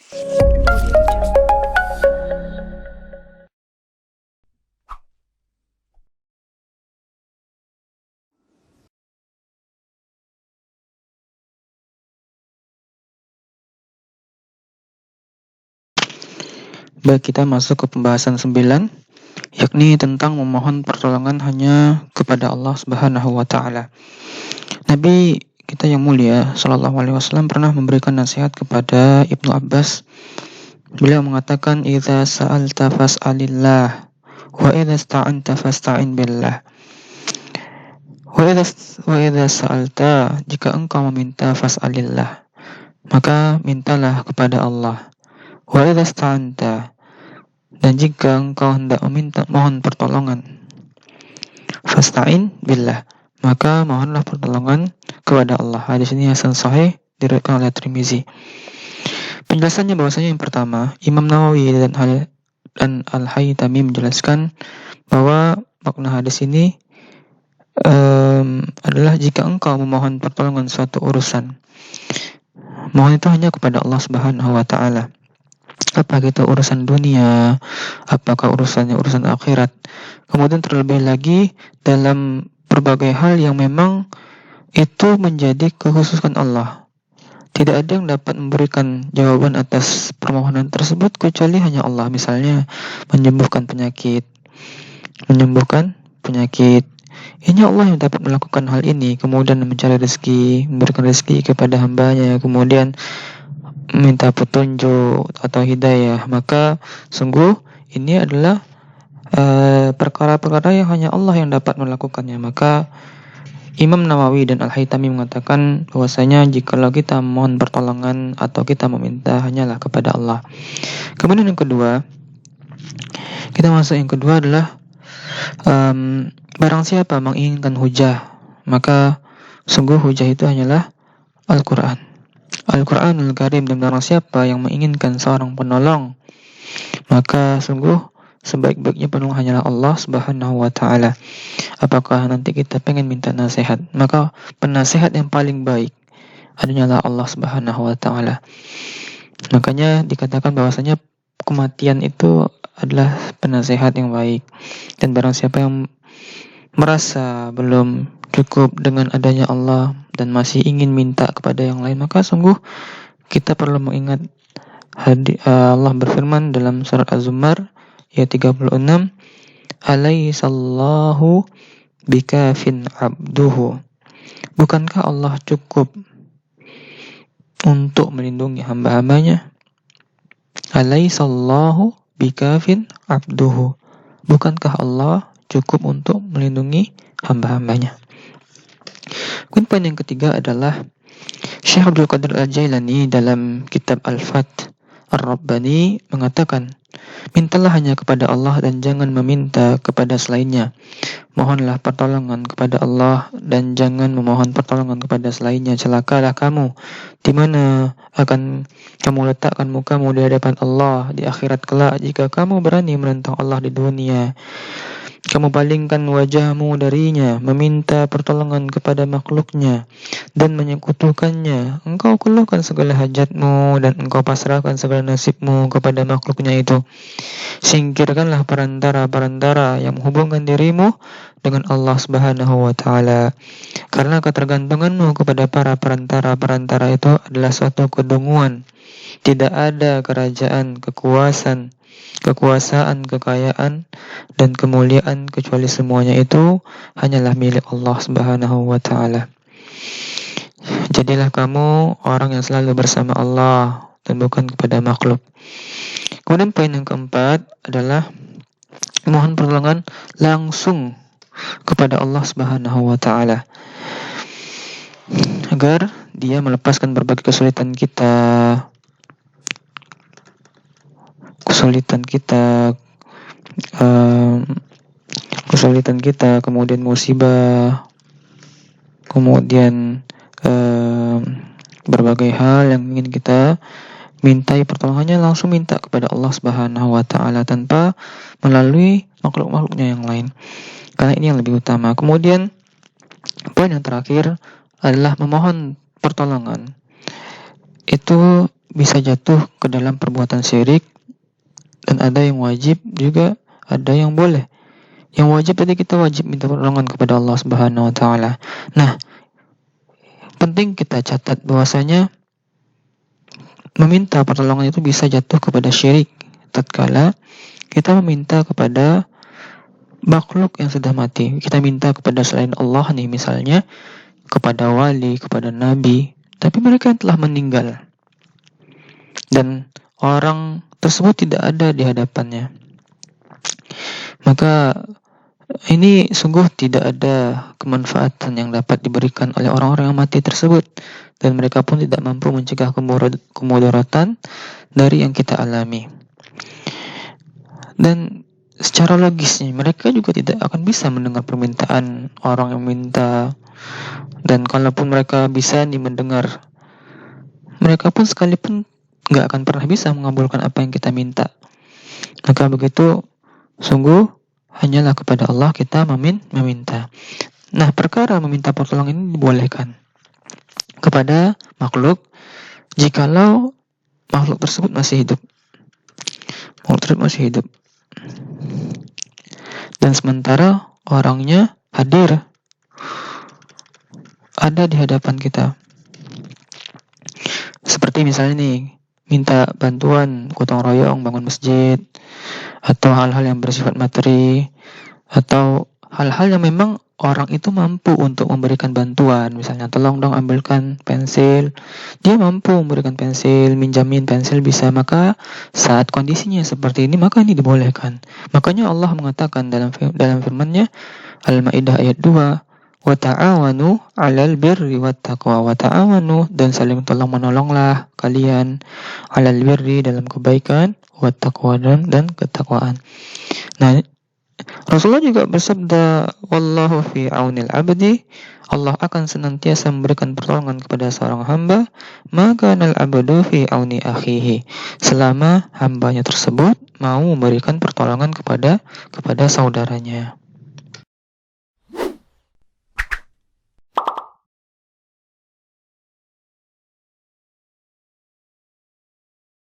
Baik, kita masuk ke pembahasan 9, yakni tentang memohon pertolongan hanya kepada Allah Subhanahu wa taala. Nabi kita yang mulia sallallahu alaihi wasallam pernah memberikan nasihat kepada Ibnu Abbas. Beliau mengatakan, "Idza sa'alta fas'alillah wa idza ista'anta fasta'in billah." Wa idza sa'alta, jika engkau meminta fas'alillah, maka mintalah kepada Allah. Wa idza ista'anta, dan jika engkau hendak mohon pertolongan, fasta'in billah, maka mohonlah pertolongan kepada Allah. Hadis ini hasan sahih, diriwayatkan oleh Tirmizi. Penjelasannya bahwasanya yang pertama, Imam Nawawi dan Al-Haytami menjelaskan bahwa makna hadis ini adalah jika engkau memohon pertolongan suatu urusan, mohon itu hanya kepada Allah Subhanahu wa taala. Apa itu urusan dunia, apakah urusannya urusan akhirat. Kemudian terlebih lagi dalam berbagai hal yang memang itu menjadi kekhususan Allah. Tidak ada yang dapat memberikan jawaban atas permohonan tersebut kecuali hanya Allah. Misalnya menyembuhkan penyakit. Hanya Allah yang dapat melakukan hal ini. Kemudian mencari rezeki, memberikan rezeki kepada hambanya. Kemudian minta petunjuk atau hidayah. Maka sungguh ini adalah perkara-perkara yang hanya Allah yang dapat melakukannya. Maka Imam Nawawi dan Al-Haytami mengatakan bahwasanya jikalau kita mohon pertolongan atau kita meminta hanyalah kepada Allah. Kemudian yang kedua, kita masuk yang kedua adalah barang siapa menginginkan hujah, maka sungguh hujah itu hanyalah Al-Quran. Al-Quranul Karim, dan barang siapa yang menginginkan seorang penolong, maka sungguh sebaik-baiknya penolong hanyalah Allah Subhanahu wa taala. Apakah nanti kita pengen minta nasihat, maka penasihat yang paling baik hanyalah Allah Subhanahu wa taala. Makanya dikatakan bahwasanya kematian itu adalah penasihat yang baik. Dan barang siapa yang merasa belum cukup dengan adanya Allah dan masih ingin minta kepada yang lain, maka sungguh kita perlu mengingat Allah berfirman dalam surat Az-Zumar ayat 36, "Alaihissallahu bikafin abduhu." Bukankah Allah cukup untuk melindungi hamba-hambanya? Alaihissallahu bikafin abduhu. Bukankah Allah cukup untuk melindungi hamba-hambanya? Kemudian poin yang ketiga adalah Syekh Abdul Qadir Al-Jailani dalam kitab Al-Fath Ar-Rabbani mengatakan, mintalah hanya kepada Allah dan jangan meminta kepada selainnya. Mohonlah pertolongan kepada Allah dan jangan memohon pertolongan kepada selainnya. Celakalah kamu, di mana akan kamu letakkan mukamu di hadapan Allah di akhirat kelak jika kamu berani menentang Allah di dunia. Kamu palingkan wajahmu darinya, meminta pertolongan kepada makhluknya dan menyekutukannya. Engkau keluhkan segala hajatmu dan engkau pasrahkan segala nasibmu kepada makhluknya itu. Singkirkanlah perantara-perantara yang menghubungkan dirimu dengan Allah Subhanahu wa taala. Karena ketergantunganmu kepada para perantara-perantara itu adalah suatu kedunguan. Tidak ada kerajaan, kekuasaan, kekayaan, dan kemuliaan kecuali semuanya itu hanyalah milik Allah Subhanahu wa taala. Jadilah kamu orang yang selalu bersama Allah dan bukan kepada makhluk. Kemudian poin yang keempat adalah mohon pertolongan langsung kepada Allah Subhanahu wa taala agar Dia melepaskan berbagai kesulitan kita, kemudian musibah, kemudian berbagai hal yang ingin kita mintai pertolongannya, langsung minta kepada Allah Subhanahu wa taala tanpa melalui makhluk-makhluknya yang lain. Karena ini yang lebih utama. Kemudian poin yang terakhir adalah memohon pertolongan. Itu bisa jatuh ke dalam perbuatan syirik, dan ada yang wajib juga, ada yang boleh. Yang wajib tadi kita wajib minta pertolongan kepada Allah Subhanahu wa taala. Nah, penting kita catat bahwasanya meminta pertolongan itu bisa jatuh kepada syirik tatkala kita meminta kepada makhluk yang sudah mati. Kita minta kepada selain Allah nih, misalnya kepada wali, kepada nabi, tapi mereka yang telah meninggal dan orang tersebut tidak ada di hadapannya. Maka ini sungguh tidak ada kemanfaatan yang dapat diberikan oleh orang-orang yang mati tersebut, dan mereka pun tidak mampu mencegah kemudaratan dari yang kita alami. Dan secara logisnya mereka juga tidak akan bisa mendengar permintaan orang yang minta, dan kalaupun mereka bisa mendengar, mereka pun sekalipun gak akan pernah bisa mengabulkan apa yang kita minta. Maka begitu, sungguh hanyalah kepada Allah kita meminta. Nah, perkara meminta pertolongan ini dibolehkan kepada makhluk jikalau makhluk tersebut masih hidup. Dan sementara orangnya hadir, ada di hadapan kita. Seperti misalnya nih, minta bantuan gotong royong bangun masjid, atau hal-hal yang bersifat materi, atau hal-hal yang memang orang itu mampu untuk memberikan bantuan. Misalnya, tolong dong ambilkan pensil. Dia mampu memberikan pensil, minjamin pensil bisa. Maka saat kondisinya seperti ini, maka ini dibolehkan. Makanya Allah mengatakan dalam firman-Nya Al-Maidah ayat 2, wa ta'awanu 'alal birri wat taqwa, wa ta'awanu, dan saling tolong menolonglah kalian 'alal birri, dalam kebaikan, wat taqwa, dan ketakwaan. Nah, Rasulullah juga bersabda, wallahu fi aunil abdi, Allah akan senantiasa memberikan pertolongan kepada seorang hamba, maka nal abdu fi auni akhihi, selama hambanya tersebut mau memberikan pertolongan kepada saudaranya.